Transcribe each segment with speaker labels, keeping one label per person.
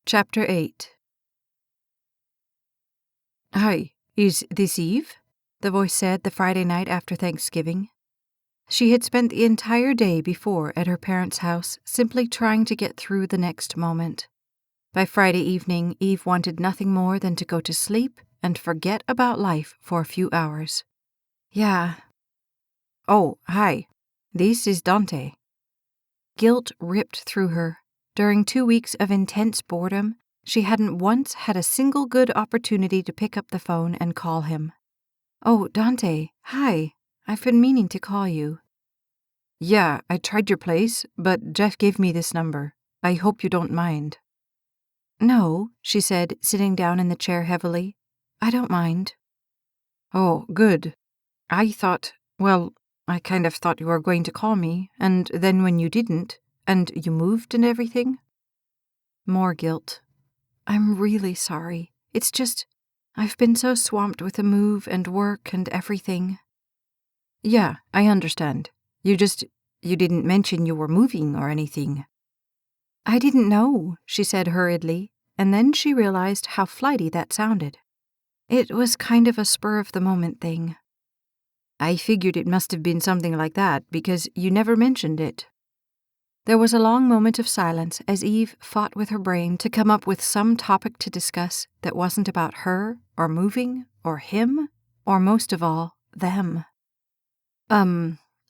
Speaker 1: Chapter 8. "Hi, is this Eve?" the voice said the Friday night after Thanksgiving. She had spent the entire day before at her parents' house simply trying to get through the next moment. By Friday evening, Eve wanted nothing more than to go to sleep and forget about life for a few hours. "Yeah." "Oh, hi. This is Dante." Guilt ripped through her. During 2 weeks of intense boredom, she hadn't once had a single good opportunity to pick up the phone and call him. "Oh, Dante, hi. I've been meaning to call you." "Yeah, I tried your place, but Jeff gave me this number. I hope you don't mind." "No," she said, sitting down in the chair heavily. "I don't mind." "Oh, good. I kind of thought you were going to call me, and then when you didn't, and you moved and everything." More guilt. "I'm really sorry. It's just, I've been so swamped with the move and work and everything." "Yeah, I understand. You didn't mention you were moving or anything." "I didn't know," she said hurriedly, and then she realized how flighty that sounded. "It was kind of a spur-of-the-moment thing." "I figured it must have been something like that because you never mentioned it." There was a long moment of silence as Eve fought with her brain to come up with some topic to discuss that wasn't about her, or moving, or him, or most of all, them.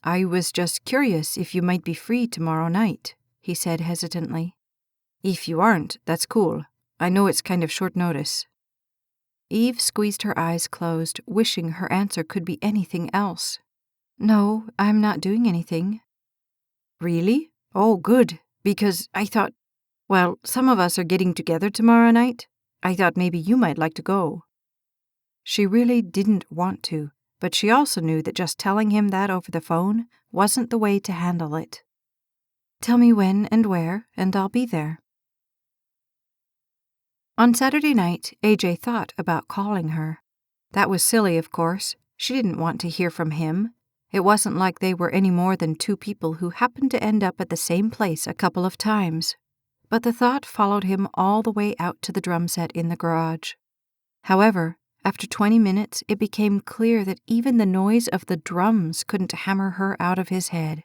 Speaker 1: I was just curious if you might be free tomorrow night," he said hesitantly. "If you aren't, that's cool. I know it's kind of short notice." Eve squeezed her eyes closed, wishing her answer could be anything else. "No, I'm not doing anything." "Really? Oh, good, because I thought, some of us are getting together tomorrow night. I thought maybe you might like to go." She really didn't want to, but she also knew that just telling him that over the phone wasn't the way to handle it. "Tell me when and where, and I'll be there." On Saturday night, AJ thought about calling her. That was silly, of course. She didn't want to hear from him. It wasn't like they were any more than two people who happened to end up at the same place a couple of times. But the thought followed him all the way out to the drum set in the garage. However, after 20 minutes, it became clear that even the noise of the drums couldn't hammer her out of his head.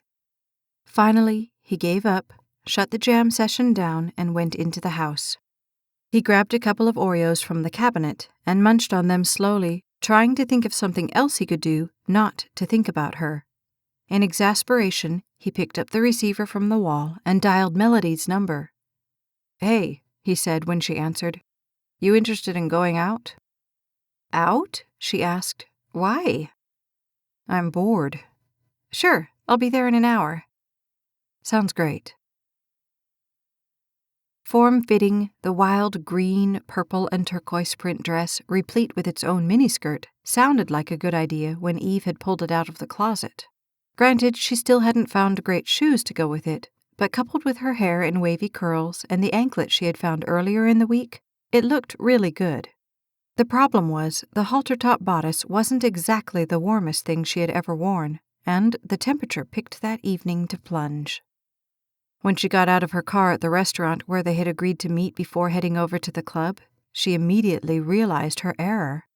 Speaker 1: Finally, he gave up, shut the jam session down, and went into the house. He grabbed a couple of Oreos from the cabinet and munched on them slowly, trying to think of something else he could do not to think about her. In exasperation, he picked up the receiver from the wall and dialed Melody's number. "Hey," he said when she answered. "You interested in going out?" "Out?" she asked. "Why?" "I'm bored." "Sure, I'll be there in an hour." "Sounds great." Form-fitting, the wild green, purple, and turquoise print dress, replete with its own miniskirt, sounded like a good idea when Eve had pulled it out of the closet. Granted, she still hadn't found great shoes to go with it, but coupled with her hair in wavy curls and the anklet she had found earlier in the week, it looked really good. The problem was, the halter-top bodice wasn't exactly the warmest thing she had ever worn, and the temperature picked that evening to plunge. When she got out of her car at the restaurant where they had agreed to meet before heading over to the club, she immediately realized her error.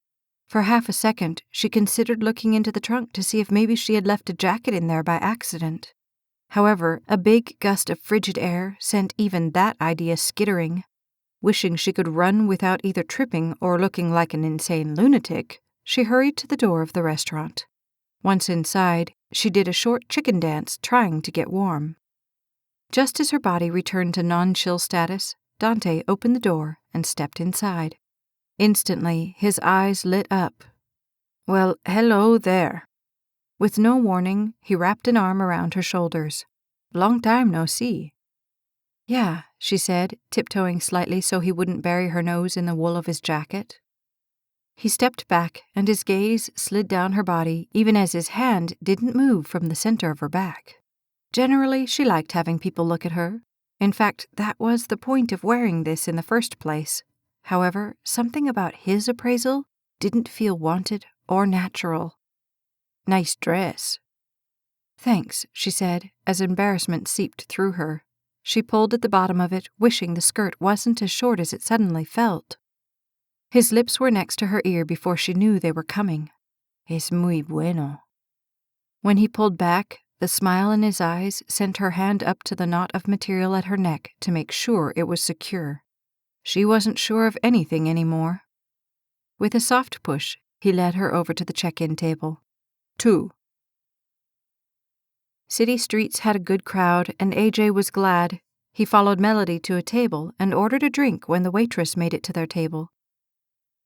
Speaker 1: For half a second, she considered looking into the trunk to see if maybe she had left a jacket in there by accident. However, a big gust of frigid air sent even that idea skittering. Wishing she could run without either tripping or looking like an insane lunatic, she hurried to the door of the restaurant. Once inside, she did a short chicken dance trying to get warm. Just as her body returned to non-chill status, Dante opened the door and stepped inside. Instantly, his eyes lit up. "Well, hello there." With no warning, he wrapped an arm around her shoulders. "Long time no see." "Yeah," she said, tiptoeing slightly so he wouldn't bury her nose in the wool of his jacket. He stepped back, and his gaze slid down her body even as his hand didn't move from the center of her back. Generally, she liked having people look at her. In fact, that was the point of wearing this in the first place. However, something about his appraisal didn't feel wanted or natural. "Nice dress." "Thanks," she said, as embarrassment seeped through her. She pulled at the bottom of it, wishing the skirt wasn't as short as it suddenly felt. His lips were next to her ear before she knew they were coming. Es muy bueno. When he pulled back, the smile in his eyes sent her hand up to the knot of material at her neck to make sure it was secure. She wasn't sure of anything anymore. With a soft push, he led her over to the check-in table. 2. City streets had a good crowd, and AJ was glad. He followed Melody to a table and ordered a drink when the waitress made it to their table.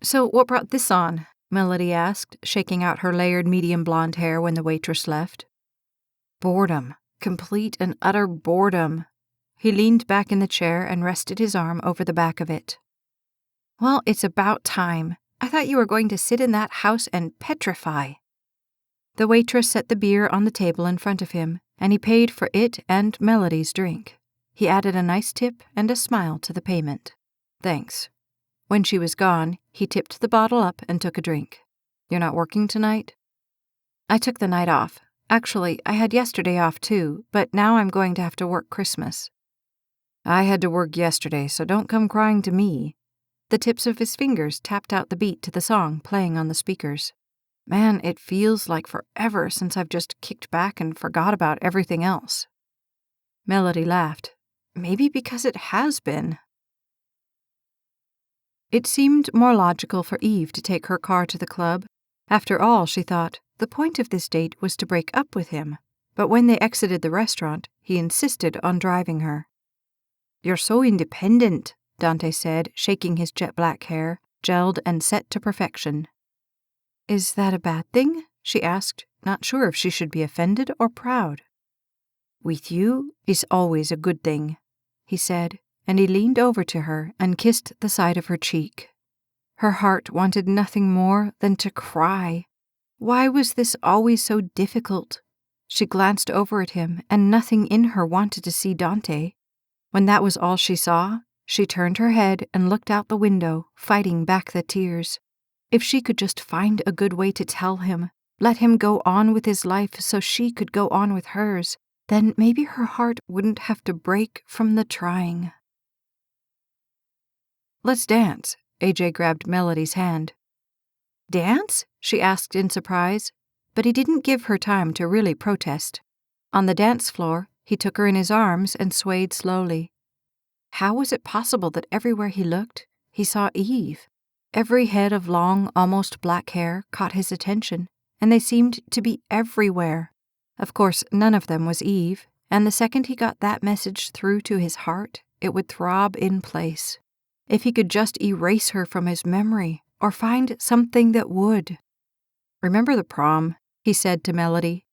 Speaker 1: "So what brought this on?" Melody asked, shaking out her layered medium blonde hair when the waitress left. Boredom. Complete and utter boredom. He leaned back in the chair and rested his arm over the back of it. "Well, it's about time. I thought you were going to sit in that house and petrify." The waitress set the beer on the table in front of him, and he paid for it and Melody's drink. He added a nice tip and a smile to the payment. "Thanks." When she was gone, he tipped the bottle up and took a drink. "You're not working tonight?" "I took the night off. Actually, I had yesterday off too, but now I'm going to have to work Christmas." "I had to work yesterday, so don't come crying to me." The tips of his fingers tapped out the beat to the song playing on the speakers. "Man, it feels like forever since I've just kicked back and forgot about everything else." Melody laughed. "Maybe because it has been." It seemed more logical for Eve to take her car to the club. After all, she thought, the point of this date was to break up with him. But when they exited the restaurant, he insisted on driving her. "You're so independent," Dante said, shaking his jet-black hair, gelled and set to perfection. "Is that a bad thing?" she asked, not sure if she should be offended or proud. "With you is always a good thing," he said, and he leaned over to her and kissed the side of her cheek. Her heart wanted nothing more than to cry. Why was this always so difficult? She glanced over at him, and nothing in her wanted to see Dante. When that was all she saw, she turned her head and looked out the window, fighting back the tears. If she could just find a good way to tell him, let him go on with his life so she could go on with hers, then maybe her heart wouldn't have to break from the trying. "Let's dance." AJ grabbed Melody's hand. "Dance?" she asked in surprise, but he didn't give her time to really protest. On the dance floor, he took her in his arms and swayed slowly. How was it possible that everywhere he looked, he saw Eve? Every head of long, almost black hair caught his attention, and they seemed to be everywhere. Of course, none of them was Eve, and the second he got that message through to his heart, it would throb in place. If he could just erase her from his memory, or find something that would. "Remember the prom?" he said to Melody.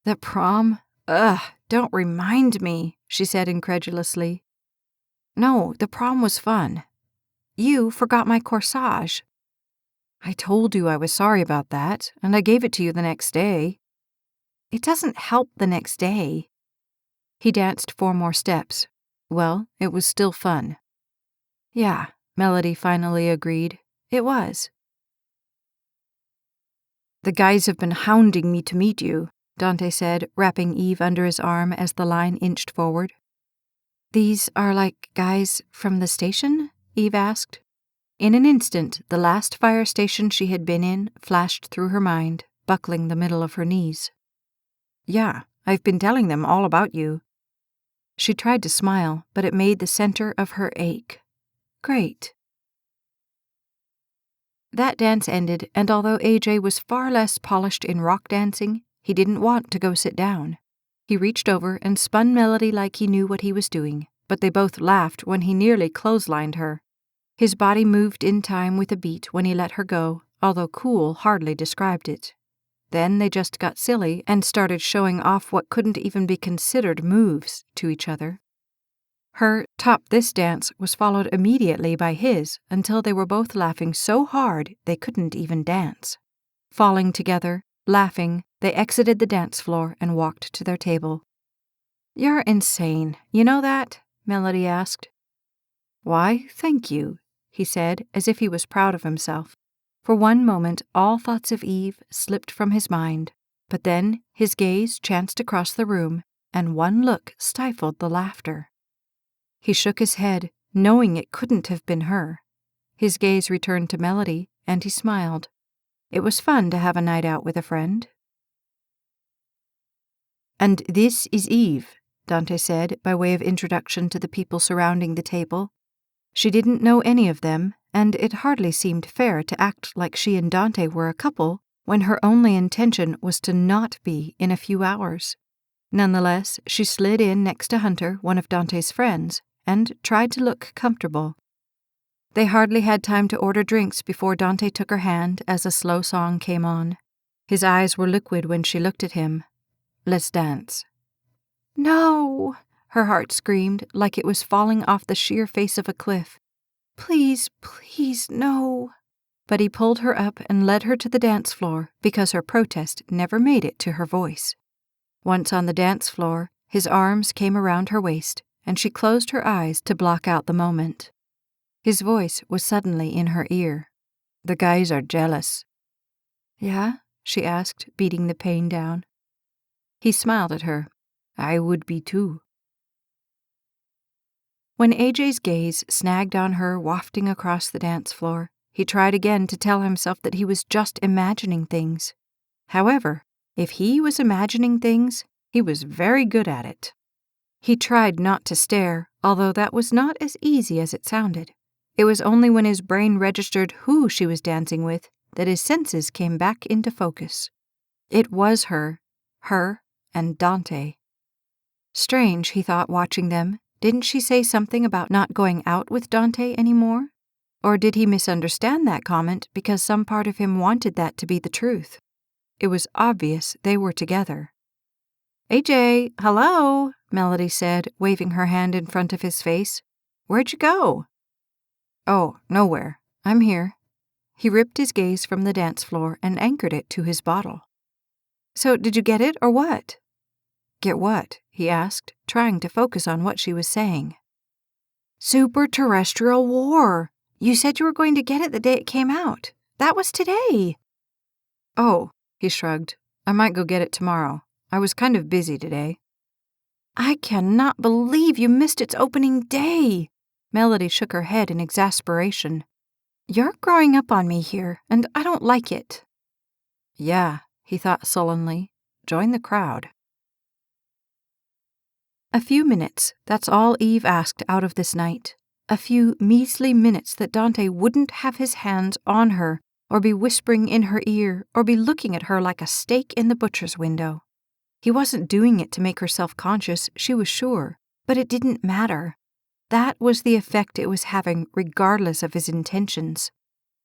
Speaker 1: "The prom? Ugh, don't remind me," she said incredulously. "No, the prom was fun. You forgot my corsage." "I told you I was sorry about that, and I gave it to you the next day." "It doesn't help the next day." He danced 4 more steps. Well, it was still fun. "Yeah," Melody finally agreed. "It was." "The guys have been hounding me to meet you," Dante said, wrapping Eve under his arm as the line inched forward. "These are like guys from the station?" Eve asked. In an instant, the last fire station she had been in flashed through her mind, buckling the middle of her knees. "Yeah, I've been telling them all about you." She tried to smile, but it made the center of her ache. "Great." That dance ended, and although AJ was far less polished in rock dancing, he didn't want to go sit down. He reached over and spun Melody like he knew what he was doing, but they both laughed when he nearly clotheslined her. His body moved in time with a beat when he let her go, although cool hardly described it. Then they just got silly and started showing off what couldn't even be considered moves to each other. Her "top this dance" was followed immediately by his until they were both laughing so hard they couldn't even dance. Falling together, laughing, they exited the dance floor and walked to their table. "You're insane, you know that?" Melody asked. "Why, thank you," he said, as if he was proud of himself. For one moment all thoughts of Eve slipped from his mind, but then his gaze chanced across the room, and one look stifled the laughter. He shook his head, knowing it couldn't have been her. His gaze returned to Melody, and he smiled. It was fun to have a night out with a friend. "And this is Eve," Dante said by way of introduction to the people surrounding the table. She didn't know any of them, and it hardly seemed fair to act like she and Dante were a couple when her only intention was to not be in a few hours. Nonetheless, she slid in next to Hunter, one of Dante's friends, and tried to look comfortable. They hardly had time to order drinks before Dante took her hand as a slow song came on. His eyes were liquid when she looked at him. "Let's dance." "No!" her heart screamed like it was falling off the sheer face of a cliff. "Please, please, no." But he pulled her up and led her to the dance floor because her protest never made it to her voice. Once on the dance floor, his arms came around her waist, and she closed her eyes to block out the moment. His voice was suddenly in her ear. "The guys are jealous." "Yeah?" she asked, beating the pain down. He smiled at her. "I would be too." When AJ's gaze snagged on her wafting across the dance floor, he tried again to tell himself that he was just imagining things. However, if he was imagining things, he was very good at it. He tried not to stare, although that was not as easy as it sounded. It was only when his brain registered who she was dancing with that his senses came back into focus. It was her and Dante. Strange, he thought, watching them. Didn't she say something about not going out with Dante anymore? Or did he misunderstand that comment because some part of him wanted that to be the truth? It was obvious they were together. "AJ, hello," Melody said, waving her hand in front of his face. "Where'd you go?" "Oh, nowhere. I'm here." He ripped his gaze from the dance floor and anchored it to his bottle. "So did you get it or what?" "Get what?" he asked, trying to focus on what she was saying. "Super-terrestrial war. You said you were going to get it the day it came out. That was today." "Oh," he shrugged. "I might go get it tomorrow. I was kind of busy today." "I cannot believe you missed its opening day." Melody shook her head in exasperation. "You're growing up on me here, and I don't like it." "Yeah," he thought sullenly. "Join the crowd." A few minutes, that's all Eve asked out of this night. A few measly minutes that Dante wouldn't have his hands on her, or be whispering in her ear, or be looking at her like a steak in the butcher's window. He wasn't doing it to make her self-conscious, she was sure, but it didn't matter. That was the effect it was having regardless of his intentions.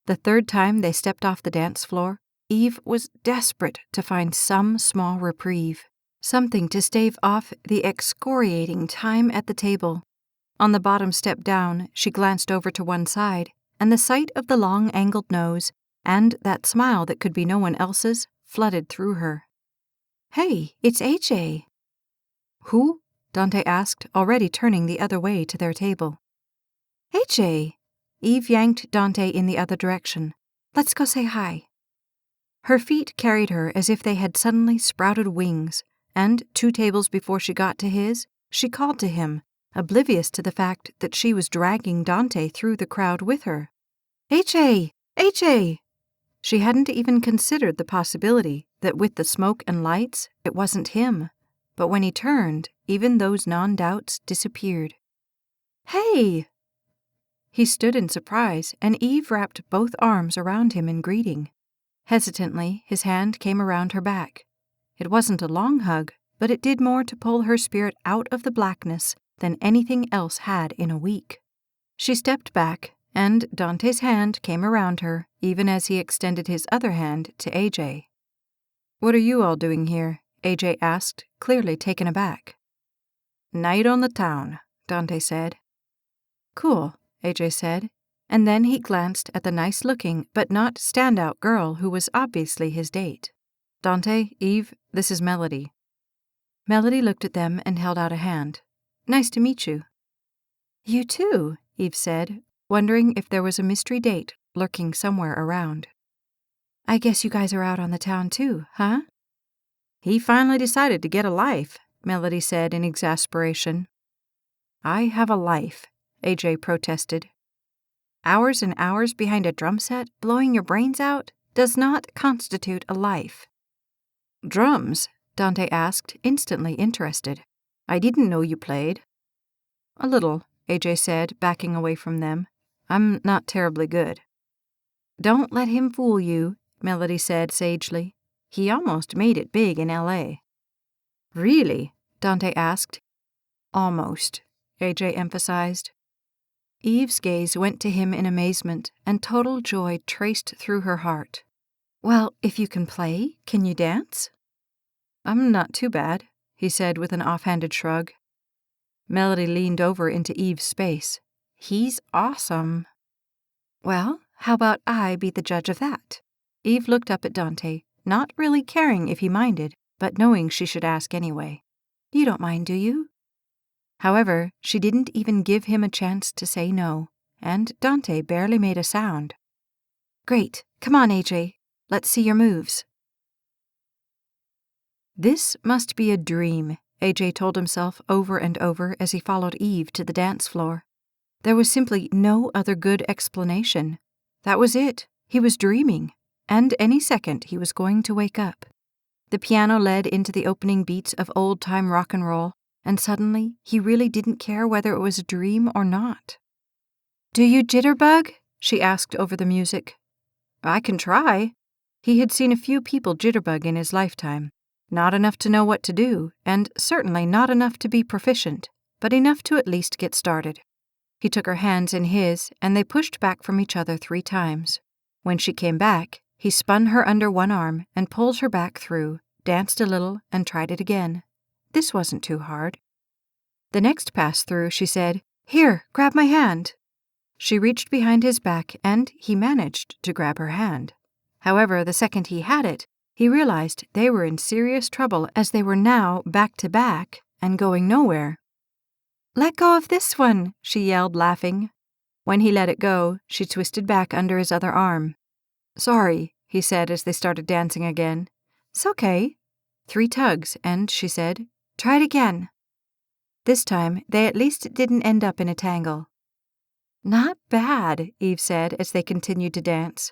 Speaker 1: The third time they stepped off the dance floor, Eve was desperate to find some small reprieve. Something to stave off the excoriating time at the table. On the bottom step down, she glanced over to one side, and the sight of the long-angled nose, and that smile that could be no one else's, flooded through her. "Hey, it's AJ." "Who?" Dante asked, already turning the other way to their table. "AJ." Eve yanked Dante in the other direction. "Let's go say hi." Her feet carried her as if they had suddenly sprouted wings, and 2 tables before she got to his, she called to him, oblivious to the fact that she was dragging Dante through the crowd with her. "AJ! AJ!" She hadn't even considered the possibility that with the smoke and lights, it wasn't him. But when he turned, even those non-doubts disappeared. "Hey!" He stood in surprise, and Eve wrapped both arms around him in greeting. Hesitantly, his hand came around her back. It wasn't a long hug, but it did more to pull her spirit out of the blackness than anything else had in a week. She stepped back, and Dante's hand came around her, even as he extended his other hand to AJ. "What are you all doing here?" AJ asked, clearly taken aback. "Night on the town," Dante said. "Cool," AJ said, and then he glanced at the nice-looking but not standout girl who was obviously his date. "Dante, Eve, this is Melody." Melody looked at them and held out a hand. "Nice to meet you." "You too," Eve said, wondering if there was a mystery date lurking somewhere around. "I guess you guys are out on the town too, huh?" "He finally decided to get a life," Melody said in exasperation. I have a life, AJ protested. Hours and hours behind a drum set, blowing your brains out, does not constitute a life. Drums? Dante asked, instantly interested. I didn't know you played. A little, AJ said, backing away from them. I'm not terribly good. Don't let him fool you, Melody said sagely. He almost made it big in L.A. Really? Dante asked. Almost, AJ emphasized. Eve's gaze went to him in amazement, and total joy traced through her heart. Well, if you can play, can you dance? I'm not too bad, he said with an offhanded shrug. Melody leaned over into Eve's space. He's awesome. Well, how about I be the judge of that? Eve looked up at Dante, not really caring if he minded, but knowing she should ask anyway. You don't mind, do you? However, she didn't even give him a chance to say no, and Dante barely made a sound. Great, come on, AJ. Let's see your moves. This must be a dream, AJ told himself over and over as he followed Eve to the dance floor. There was simply no other good explanation. That was it. He was dreaming, and any second he was going to wake up. The piano led into the opening beats of old-time rock and roll, and suddenly he really didn't care whether it was a dream or not. Do you jitterbug? She asked over the music. I can try. He had seen a few people jitterbug in his lifetime. Not enough to know what to do, and certainly not enough to be proficient, but enough to at least get started. He took her hands in his, and they pushed back from each other 3 times. When she came back, he spun her under one arm and pulled her back through, danced a little, and tried it again. This wasn't too hard. The next pass-through, she said, Here, grab my hand. She reached behind his back, and he managed to grab her hand. However, the second he had it, he realized they were in serious trouble as they were now back-to-back and going nowhere. Let go of this one, she yelled, laughing. When he let it go, she twisted back under his other arm. Sorry, he said as they started dancing again. It's okay. 3 tugs, and, she said, try it again. This time, they at least didn't end up in a tangle. Not bad, Eve said as they continued to dance.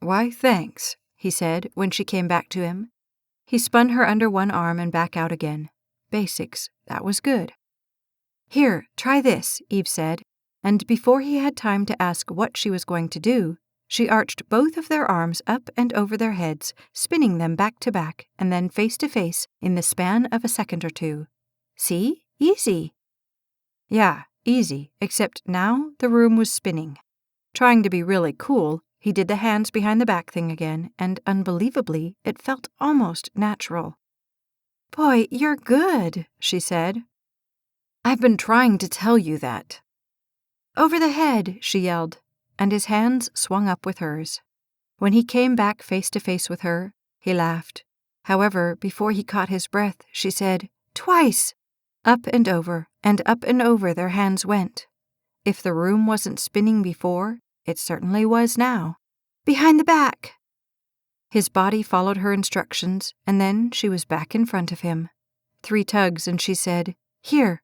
Speaker 1: Why, thanks, he said when she came back to him. He spun her under one arm and back out again. Basics, that was good. Here, try this, Eve said, and before he had time to ask what she was going to do, she arched both of their arms up and over their heads, spinning them back to back and then face to face in the span of a second or 2. See? Easy. Yeah, easy, except now the room was spinning. Trying to be really cool, he did the hands behind the back thing again, and unbelievably, it felt almost natural. Boy, you're good, she said. I've been trying to tell you that. Over the head, she yelled, and his hands swung up with hers. When he came back face to face with her, he laughed. However, before he caught his breath, she said, Twice! Up and over their hands went. If the room wasn't spinning before, it certainly was now. Behind the back! His body followed her instructions, and then she was back in front of him. 3 tugs, and she said, Here.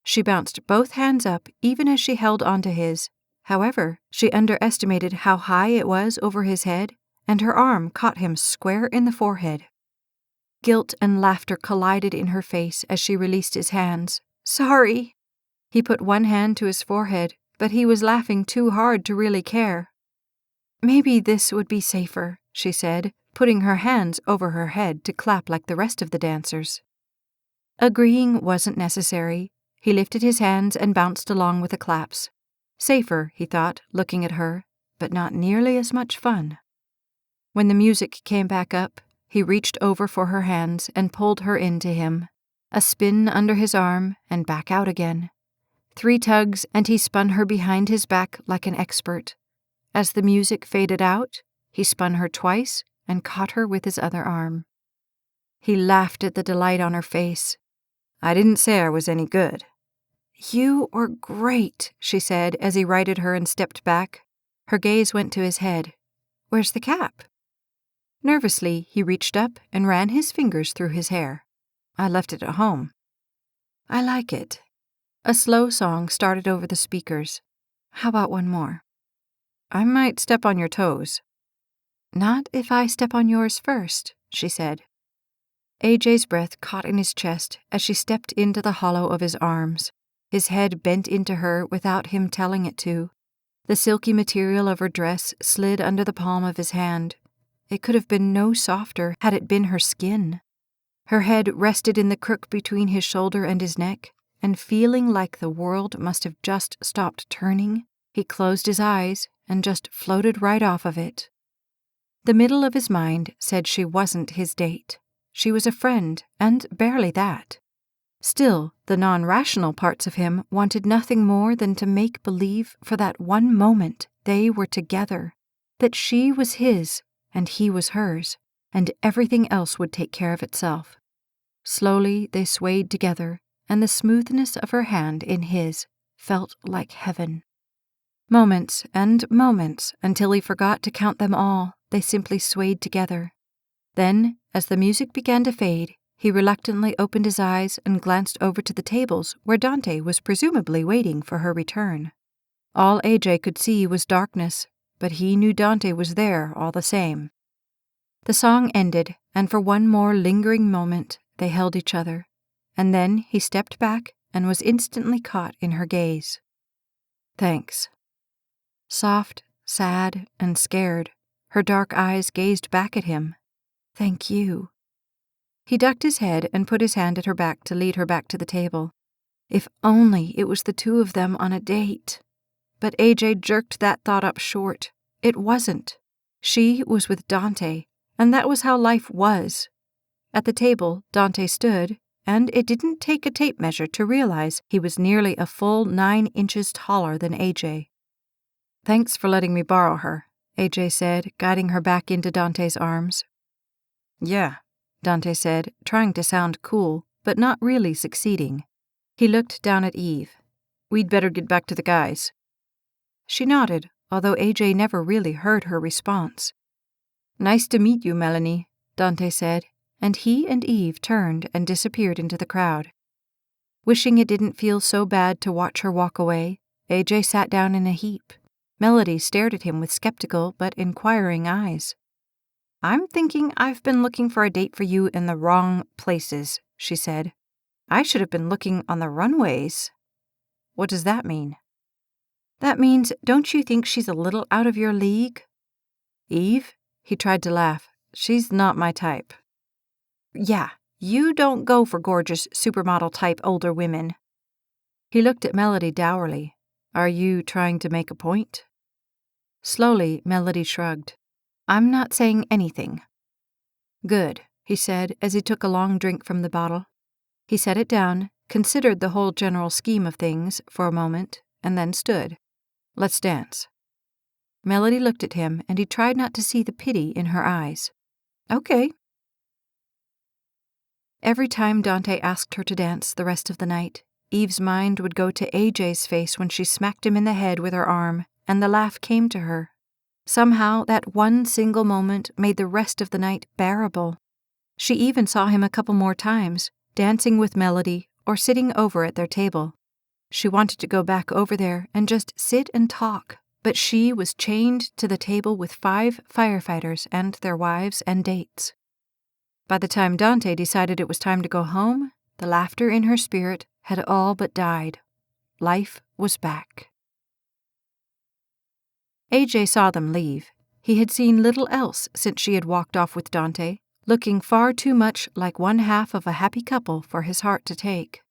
Speaker 1: She bounced both hands up even as she held onto his. However, she underestimated how high it was over his head, and her arm caught him square in the forehead. Guilt and laughter collided in her face as she released his hands. Sorry. He put one hand to his forehead, but he was laughing too hard to really care. Maybe this would be safer, she said, putting her hands over her head to clap like the rest of the dancers. Agreeing wasn't necessary. He lifted his hands and bounced along with the claps. Safer, he thought, looking at her, but not nearly as much fun. When the music came back up, he reached over for her hands and pulled her into him. A spin under his arm and back out again. 3 tugs, and he spun her behind his back like an expert. As the music faded out, he spun her twice and caught her with his other arm. He laughed at the delight on her face. I didn't say I was any good. You were great, she said as he righted her and stepped back. Her gaze went to his head. Where's the cap? Nervously, he reached up and ran his fingers through his hair. I left it at home. I like it. A slow song started over the speakers. How about one more? I might step on your toes. Not if I step on yours first, she said. AJ's breath caught in his chest as she stepped into the hollow of his arms. His head bent into her without him telling it to. The silky material of her dress slid under the palm of his hand. It could have been no softer had it been her skin. Her head rested in the crook between his shoulder and his neck, and feeling like the world must have just stopped turning, he closed his eyes and just floated right off of it. The middle of his mind said she wasn't his date. She was a friend, and barely that. Still, the non-rational parts of him wanted nothing more than to make believe for that one moment they were together, that she was his and he was hers, and everything else would take care of itself. Slowly they swayed together, and the smoothness of her hand in his felt like heaven. Moments and moments until he forgot to count them all, they simply swayed together. Then, as the music began to fade, he reluctantly opened his eyes and glanced over to the tables where Dante was presumably waiting for her return. All AJ could see was darkness, but he knew Dante was there all the same. The song ended, and for one more lingering moment they held each other, and then he stepped back and was instantly caught in her gaze. Thanks. Soft, sad, and scared, her dark eyes gazed back at him. Thank you. He ducked his head and put his hand at her back to lead her back to the table. If only it was the two of them on a date. But AJ jerked that thought up short. It wasn't. She was with Dante, and that was how life was. At the table, Dante stood, and it didn't take a tape measure to realize he was nearly a full 9 inches taller than AJ. Thanks for letting me borrow her, AJ said, guiding her back into Dante's arms. Yeah, Dante said, trying to sound cool, but not really succeeding. He looked down at Eve. We'd better get back to the guys. She nodded, although AJ never really heard her response. Nice to meet you, Melanie, Dante said, and he and Eve turned and disappeared into the crowd. Wishing it didn't feel so bad to watch her walk away, AJ sat down in a heap. Melody stared at him with skeptical but inquiring eyes. I'm thinking I've been looking for a date for you in the wrong places, she said. I should have been looking on the runways. What does that mean? That means, don't you think she's a little out of your league? Eve? He tried to laugh. She's not my type. Yeah, you don't go for gorgeous supermodel-type older women. He looked at Melody dourly. Are you trying to make a point? Slowly, Melody shrugged. I'm not saying anything. Good, he said as he took a long drink from the bottle. He set it down, considered the whole general scheme of things for a moment, and then stood. Let's dance. Melody looked at him, and he tried not to see the pity in her eyes. Okay. Every time Dante asked her to dance the rest of the night, Eve's mind would go to AJ's face when she smacked him in the head with her arm, and the laugh came to her. Somehow, that one single moment made the rest of the night bearable. She even saw him a couple more times, dancing with Melody or sitting over at their table. She wanted to go back over there and just sit and talk, but she was chained to the table with 5 firefighters and their wives and dates. By the time Dante decided it was time to go home, the laughter in her spirit had all but died. Life was back. AJ saw them leave. He had seen little else since she had walked off with Dante, looking far too much like one half of a happy couple for his heart to take.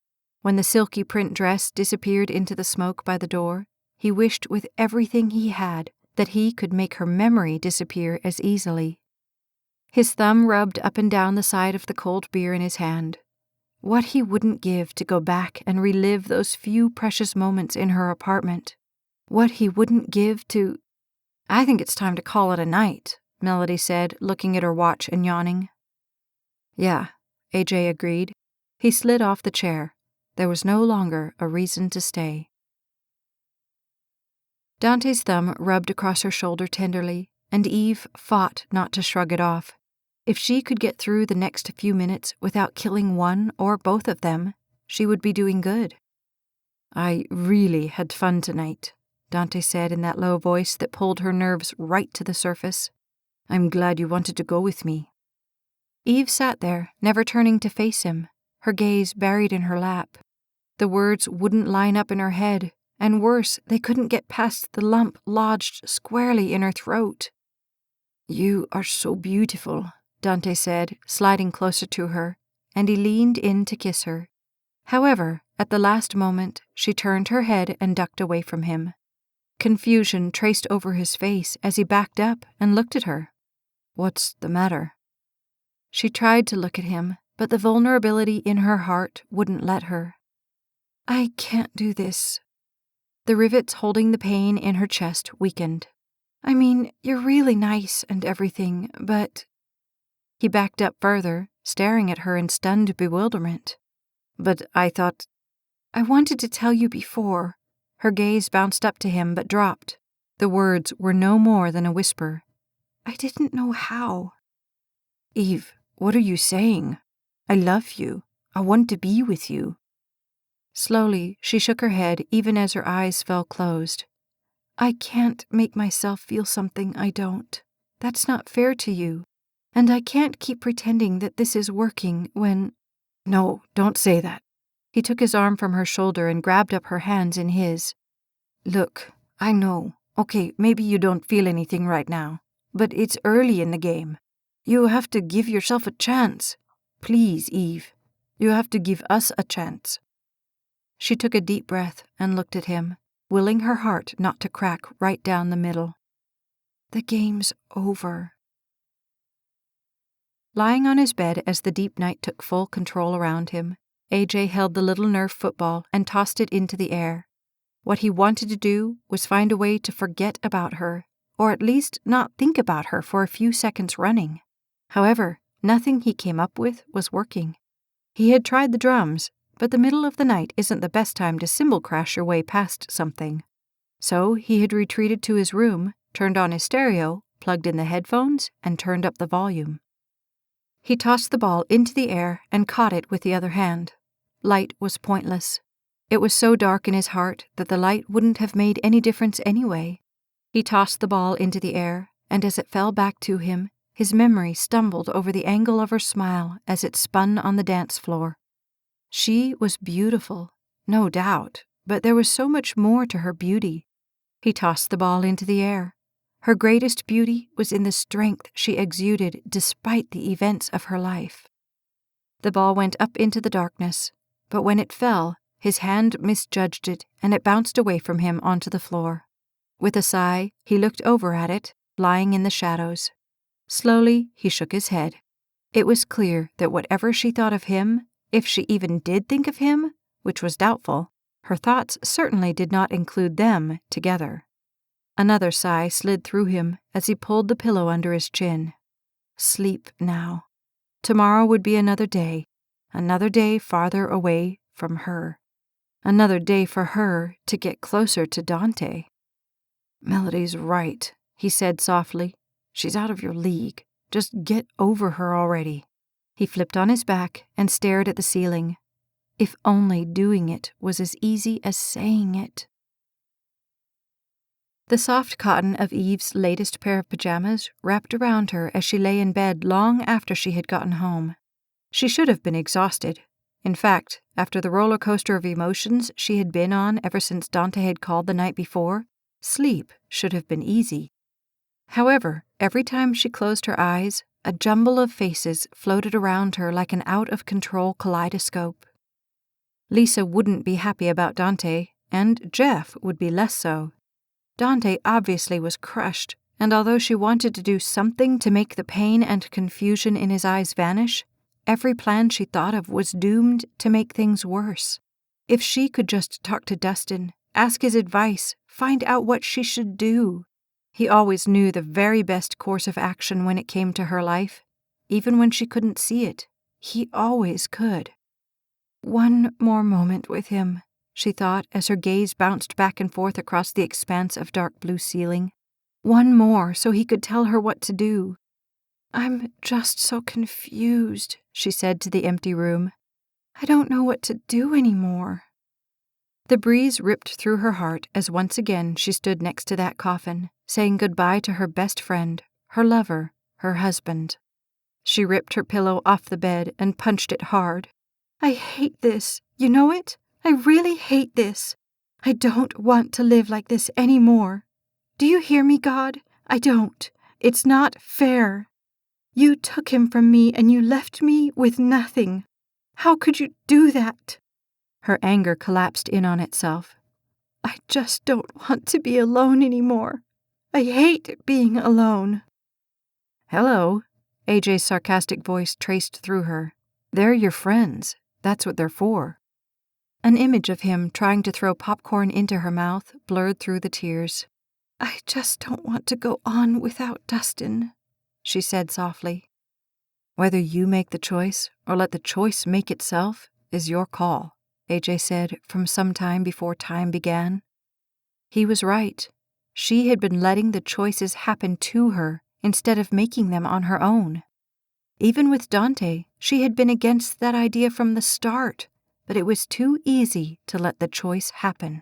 Speaker 1: When the silky print dress disappeared into the smoke by the door, he wished with everything he had that he could make her memory disappear as easily. His thumb rubbed up and down the side of the cold beer in his hand. What he wouldn't give to go back and relive those few precious moments in her apartment. What he wouldn't give to... I think it's time to call it a night, Melody said, looking at her watch and yawning. Yeah, AJ agreed. He slid off the chair. There was no longer a reason to stay. Dante's thumb rubbed across her shoulder tenderly, and Eve fought not to shrug it off. If she could get through the next few minutes without killing one or both of them, she would be doing good. I really had fun tonight, Dante said in that low voice that pulled her nerves right to the surface. I'm glad you wanted to go with me. Eve sat there, never turning to face him, her gaze buried in her lap. The words wouldn't line up in her head, and worse, they couldn't get past the lump lodged squarely in her throat. You are so beautiful, Dante said, sliding closer to her, and he leaned in to kiss her. However, at the last moment, she turned her head and ducked away from him. Confusion traced over his face as he backed up and looked at her. What's the matter? She tried to look at him, but the vulnerability in her heart wouldn't let her. I can't do this. The rivets holding the pain in her chest weakened. I mean, you're really nice and everything, but... He backed up further, staring at her in stunned bewilderment. But I thought... I wanted to tell you before. Her gaze bounced up to him but dropped. The words were no more than a whisper. I didn't know how. Eve, what are you saying? I love you. I want to be with you. Slowly, she shook her head even as her eyes fell closed. I can't make myself feel something I don't. That's not fair to you. And I can't keep pretending that this is working when... No, don't say that. He took his arm from her shoulder and grabbed up her hands in his. Look, I know. Okay, maybe you don't feel anything right now. But it's early in the game. You have to give yourself a chance. Please, Eve. You have to give us a chance. She took a deep breath and looked at him, willing her heart not to crack right down the middle. The game's over. Lying on his bed as the deep night took full control around him, AJ held the little Nerf football and tossed it into the air. What he wanted to do was find a way to forget about her, or at least not think about her for a few seconds running. However, nothing he came up with was working. He had tried the drums, but the middle of the night isn't the best time to cymbal crash your way past something. So he had retreated to his room, turned on his stereo, plugged in the headphones, and turned up the volume. He tossed the ball into the air and caught it with the other hand. Light was pointless. It was so dark in his heart that the light wouldn't have made any difference anyway. He tossed the ball into the air, and as it fell back to him, his memory stumbled over the angle of her smile as it spun on the dance floor. She was beautiful, no doubt, but there was so much more to her beauty. He tossed the ball into the air. Her greatest beauty was in the strength she exuded despite the events of her life. The ball went up into the darkness, but when it fell, his hand misjudged it and it bounced away from him onto the floor. With a sigh, he looked over at it, lying in the shadows. Slowly, he shook his head. It was clear that whatever she thought of him, if she even did think of him, which was doubtful, her thoughts certainly did not include them together. Another sigh slid through him as he pulled the pillow under his chin. Sleep now. Tomorrow would be another day farther away from her. Another day for her to get closer to Dante. Melody's right, he said softly. She's out of your league. Just get over her already. He flipped on his back and stared at the ceiling. If only doing it was as easy as saying it. The soft cotton of Eve's latest pair of pajamas wrapped around her as she lay in bed long after she had gotten home. She should have been exhausted. In fact, after the roller coaster of emotions she had been on ever since Dante had called the night before, sleep should have been easy. However, every time she closed her eyes, a jumble of faces floated around her like an out-of-control kaleidoscope. Lisa wouldn't be happy about Dante, and Jeff would be less so. Dante obviously was crushed, and although she wanted to do something to make the pain and confusion in his eyes vanish, every plan she thought of was doomed to make things worse. If she could just talk to Dustin, ask his advice, find out what she should do. He always knew the very best course of action when it came to her life. Even when she couldn't see it, he always could. One more moment with him, she thought as her gaze bounced back and forth across the expanse of dark blue ceiling. One more so he could tell her what to do. I'm just so confused, she said to the empty room. I don't know what to do anymore. The breeze ripped through her heart as once again she stood next to that coffin, saying goodbye to her best friend, her lover, her husband. She ripped her pillow off the bed and punched it hard. I hate this. You know it? I really hate this. I don't want to live like this anymore. Do you hear me, God? I don't. It's not fair. You took him from me and you left me with nothing. How could you do that? Her anger collapsed in on itself. I just don't want to be alone anymore. I hate being alone. Hello, AJ's sarcastic voice traced through her. They're your friends. That's what they're for. An image of him trying to throw popcorn into her mouth blurred through the tears. I just don't want to go on without Dustin, she said softly. Whether you make the choice or let the choice make itself is your call, AJ said from some time before time began. He was right. She had been letting the choices happen to her instead of making them on her own. Even with Dante, she had been against that idea from the start, but it was too easy to let the choice happen.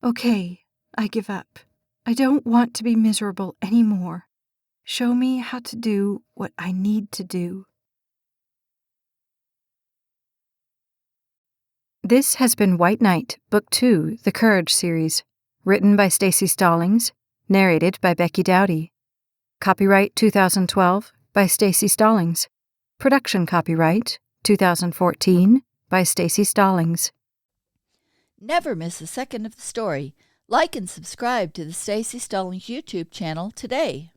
Speaker 1: Okay, I give up. I don't want to be miserable anymore. Show me how to do what I need to do. This has been White Knight, Book 2, The Courage series, written by Staci Stallings, narrated by Becky Dowdy. Copyright 2012 by Staci Stallings. Production copyright 2014 by Staci Stallings.
Speaker 2: Never miss a second of the story. Like and subscribe to the Staci Stallings YouTube channel today.